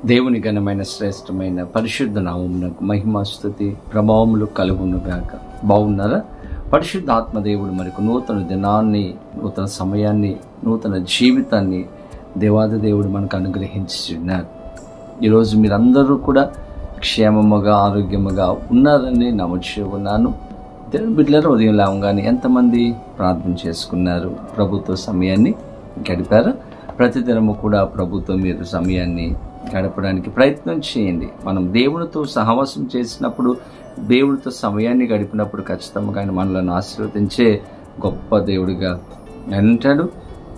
దేవుని ఘనమైన శ్రేష్టమైన పరిశుద్ధ నామమునకు మహిమ స్తుతి ప్రభావములు కలుగునుగాక. బాగున్నారా? పరిశుద్ధ ఆత్మదేవుడు మనకు నూతన దినాన్ని, నూతన సమయాన్ని, నూతన జీవితాన్ని దేవాది దేవుడు మనకు అనుగ్రహించున్నారు. ఈరోజు మీరందరూ కూడా క్షేమముగా ఆరోగ్యముగా ఉన్నారని నమ్ముచూ ఉన్నాను. దేవుని బిడ్డలారా, ఉదయం లేవగానే ఎంతమంది ప్రార్థన చేసుకున్నారు? ప్రభుత్వ సమయాన్ని గడిపారా? ప్రతిదినము కూడా ప్రభుత్వం మీరు సమయాన్ని గడపడానికి ప్రయత్నం చేయండి. మనం దేవునితో సహవాసం చేసినప్పుడు, దేవునితో సమయాన్ని గడిపినప్పుడు ఖచ్చితంగా ఆయన మనలను ఆశీర్వదించే గొప్ప దేవుడిగా అంటాడు.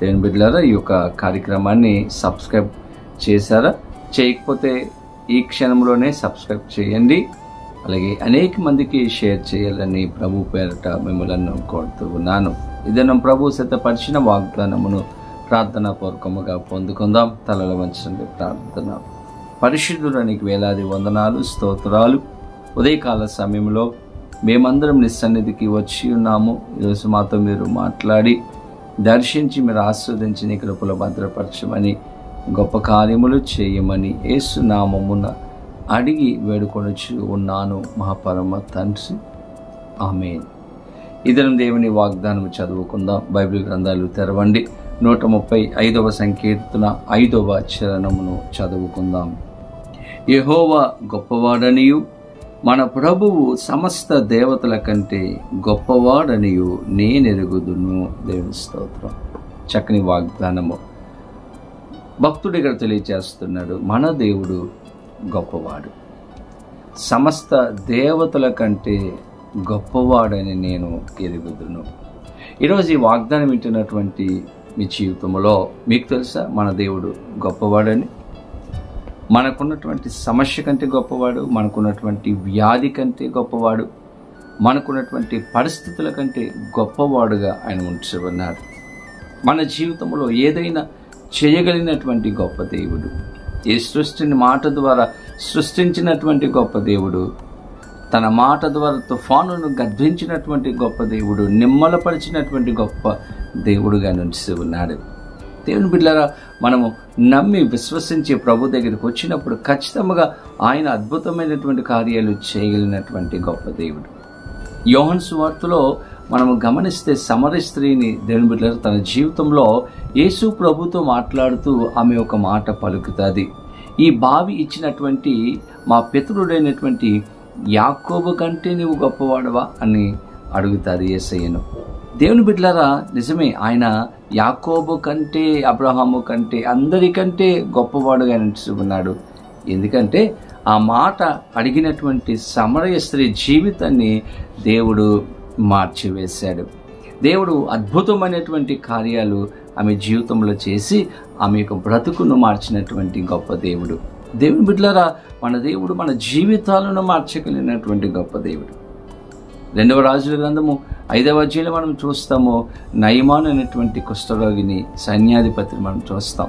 దేవుని బిడ్డలారా, ఈ యొక్క కార్యక్రమాన్ని సబ్స్క్రైబ్ చేశారా? చేయకపోతే ఈ క్షణంలోనే సబ్స్క్రైబ్ చేయండి. అలాగే అనేక మందికి షేర్ చేయాలని ప్రభు పేరట మిమ్మల్ని కోరుతూ ఉన్నాను. ఇదనం ప్రభు సిద్ధపరిచిన వాగ్దానమును ప్రార్థనాపూర్వకముగా పొందుకుందాం. తలల వంచండి ప్రార్థన. పరిశుద్ధుడానికి వేలాది వందనాలు, స్తోత్రాలు. ఉదయకాల సమయంలో మేమందరం నీ సన్నిధికి వచ్చి ఉన్నాము. ఈరోజు మాతో మీరు మాట్లాడి దర్శించి మీరు ఆస్వాదించి నీ కృపలో భద్రపరచమని, గొప్ప కార్యములు చేయమని యేసు నామమున అడిగి వేడుకొనుచు ఉన్నాను మహాపరమ తండ్రి, ఆమేన్. ఇదనం దేవుని వాగ్దానం చదువుకుందాం. బైబిల్ గ్రంథాలు తెరవండి. 135వ సంకీర్తన 5వ చరణమును చదువుకుందాం. యెహోవా గొప్పవాడనియు మన ప్రభువు సమస్త దేవతల కంటే గొప్పవాడనియు నేనెరుగుదును. దేవుని స్తోత్రం. చక్కని వాగ్దానము భక్తుడు ఇక్కడ తెలియచేస్తున్నాడు. మన దేవుడు గొప్పవాడు, సమస్త దేవతల కంటే గొప్పవాడని నేను ఎరుగుదును. ఈరోజు ఈ వాగ్దానం వింటున్నటువంటి మీ జీవితంలో మీకు తెలుసా మన దేవుడు గొప్పవాడని? మనకున్నటువంటి సమస్య కంటే గొప్పవాడు, మనకున్నటువంటి వ్యాధి కంటే గొప్పవాడు, మనకున్నటువంటి పరిస్థితుల కంటే గొప్పవాడుగా ఆయన ఉంచబడినాడు. మన జీవితంలో ఏదైనా చేయగలిగినటువంటి గొప్ప దేవుడు, ఈ సృష్టిని మాట ద్వారా సృష్టించినటువంటి గొప్ప దేవుడు, తన మాట ద్వారా తుఫానును గద్దించినటువంటి గొప్ప దేవుడు, నిమ్మలపరిచినటువంటి గొప్ప దేవుడుగా నిలిచి ఉన్నాడు. దేవుని బిడ్డలారా, మనము నమ్మి విశ్వసించి ప్రభు దగ్గరికి వచ్చినప్పుడు ఖచ్చితంగా ఆయన అద్భుతమైనటువంటి కార్యాలు చేయగలిగినటువంటి గొప్ప దేవుడు. యోహాను సువార్తలో మనము గమనిస్తే సమరయ స్త్రీని దేవుని బిడ్డలారా తన జీవితంలో యేసు ప్రభుతో మాట్లాడుతూ ఆమె ఒక మాట పలుకుతుంది. ఈ బావి ఇచ్చినటువంటి మా పితరుడైనటువంటి యాకోబు కంటే నీవు గొప్పవాడవా అని అడుగుతారు యేసయ్యను. దేవుని బిడ్డలారా, నిజమే, ఆయన యాకోబు కంటే, అబ్రహాము కంటే, అందరికంటే గొప్పవాడుగా నిలుచుకున్నాడు. ఎందుకంటే ఆ మాట అడిగినటువంటి సమరయ స్త్రీ జీవితాన్ని దేవుడు మార్చివేశాడు. దేవుడు అద్భుతమైనటువంటి కార్యాలు ఆమె జీవితంలో చేసి ఆమె యొక్క బ్రతుకును మార్చినటువంటి గొప్ప దేవుడు. దేవుని బిడ్డలారా, మన దేవుడు మన జీవితాలను మార్చగలిగినటువంటి గొప్ప దేవుడు. 2వ రాజుల గ్రంథము 5వ అధ్యాయంలో మనం చూస్తాము. నయమాను అనేటువంటి కుష్ఠరోగిని సైన్యాధిపతిని మనం చూస్తాం.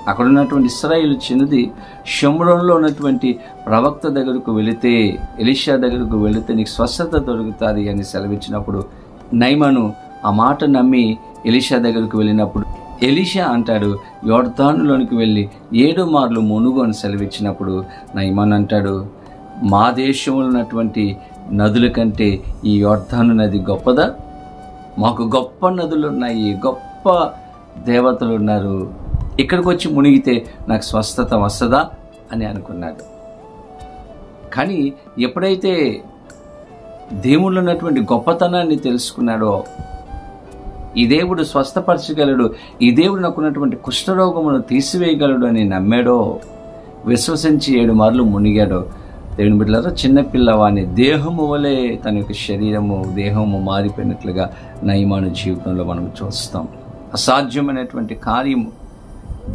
అక్కడ ఉన్నటువంటి ఇశ్రాయేలు చిన్నది షోమ్రోనులో ఉన్నటువంటి ప్రవక్త దగ్గరకు వెళితే, ఎలీషా దగ్గరకు వెళితే నీకు స్వస్థత దొరుకుతుంది అని సెలవిచ్చినప్పుడు నయమాను ఆ మాట నమ్మి ఎలీషా దగ్గరకు వెళ్ళినప్పుడు ఎలీషా అంటాడు, యోర్దానులోనికి వెళ్ళి 7 మార్లు మునుగు అని సెలవిచ్చినప్పుడు నయమాను అంటాడు, మా దేశంలో ఉన్నటువంటి నదుల కంటే ఈ యోర్దాను నది గొప్పదా? మాకు గొప్ప నదులు ఉన్నాయి, గొప్ప దేవతలు ఉన్నారు, ఇక్కడికి వచ్చి మునిగితే నాకు స్వస్థత వస్తుందా అని అనుకున్నాడు. కానీ ఎప్పుడైతే దేవుళ్ళు ఉన్నటువంటి గొప్పతనాన్ని తెలుసుకున్నాడో, ఈ దేవుడు స్వస్థపరచగలడు, ఈ దేవుడు నాకున్నటువంటి కుష్ఠరోగమును తీసివేయగలడు అని నమ్మాడో, విశ్వసించి 7 మార్లు మునిగాడో, దేవుని బిడ్డలారా, చిన్నపిల్లవాని దేహము వలె తన యొక్క దేహము మారిపోయినట్లుగా నయమాను జీవితంలో మనం చూస్తాం. అసాధ్యమైనటువంటి కార్యము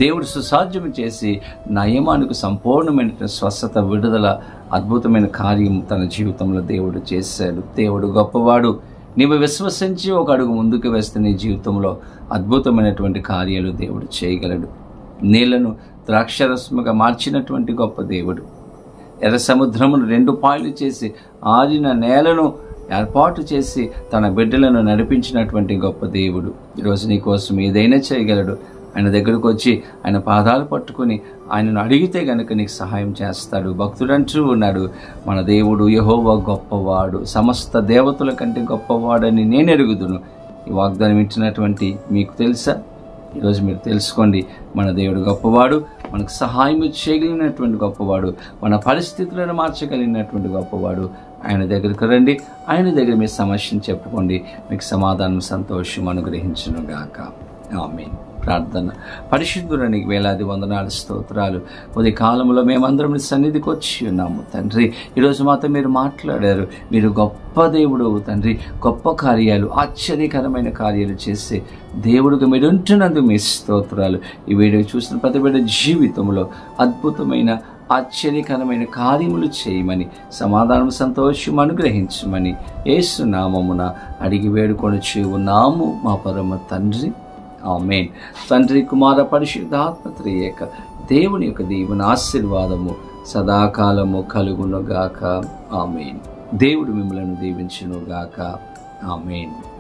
దేవుడు సుసాధ్యం చేసి నయమానుకు సంపూర్ణమైనటువంటి స్వస్థత, విడుదల, అద్భుతమైన కార్యం తన జీవితంలో దేవుడు చేశాడు. దేవుడు గొప్పవాడు. నీవు విశ్వసించి ఒక అడుగు ముందుకు వేస్తే నీ జీవితంలో అద్భుతమైనటువంటి కార్యాలు దేవుడు చేయగలడు. నీళ్లను ద్రాక్షరసముగా మార్చినటువంటి గొప్ప దేవుడు, ఎర్ర సముద్రమును 2 పాయలు చేసి ఆరిన నేలను ఏర్పాటు చేసి తన బిడ్డలను నడిపించినటువంటి గొప్ప దేవుడు ఈరోజు నీ కోసం ఏదైనా చేయగలడు. ఆయన దగ్గరకు వచ్చి ఆయన పాదాలు పట్టుకొని ఆయనను అడిగితే గనుక నీకు సహాయం చేస్తాడు. భక్తుడు అంటూ ఉన్నాడు, మన దేవుడు యెహోవా గొప్పవాడు, సమస్త దేవతల కంటే గొప్పవాడని నేను ఎరుగుదును. ఈ వాగ్దానం వింటున్నటువంటి మీకు తెలుసా? ఈరోజు మీరు తెలుసుకోండి, మన దేవుడు గొప్పవాడు, మనకు సహాయం చేయగలిగినటువంటి గొప్పవాడు, మన పరిస్థితులను మార్చగలిగినటువంటి గొప్పవాడు. ఆయన దగ్గరకు రండి, ఆయన దగ్గర మీ సమస్యను చెప్పుకోండి, మీకు సమాధానం సంతోషం అనుగ్రహించును గాక. ఆమేన్. ప్రార్థన. పరిశుద్ధునికి వేలాది వందనాలు, స్తోత్రాలు. కొద్ది కాలంలో మేమందరం మీ సన్నిధికి వచ్చి ఉన్నాము తండ్రి. ఈరోజు మాతో మీరు మాట్లాడారు. మీరు గొప్ప దేవుడు తండ్రి, గొప్ప కార్యాలు, ఆశ్చర్యకరమైన కార్యాలు చేసే దేవుడికి మీరు ఉంటున్నందుకు మీ స్తోత్రాలు. ఈ వీడియో చూసిన ప్రతి బిడ్డ జీవితంలో అద్భుతమైన ఆశ్చర్యకరమైన కార్యములు చేయమని, సమాధానం సంతోషం అనుగ్రహించమని యేసు నామమున అడిగి వేడుకొనుచు ఉన్నాము మా పరమ తండ్రి. ఆమేన్. తండ్రి, కుమార, పరిశుద్ధాత్మ త్రియేక దేవుని యొక్క దీవెన ఆశీర్వాదము సదాకాలము కలుగునుగాక. ఆమేన్. దేవుడు మిమ్మలను దీవించునుగాక. ఆమేన్.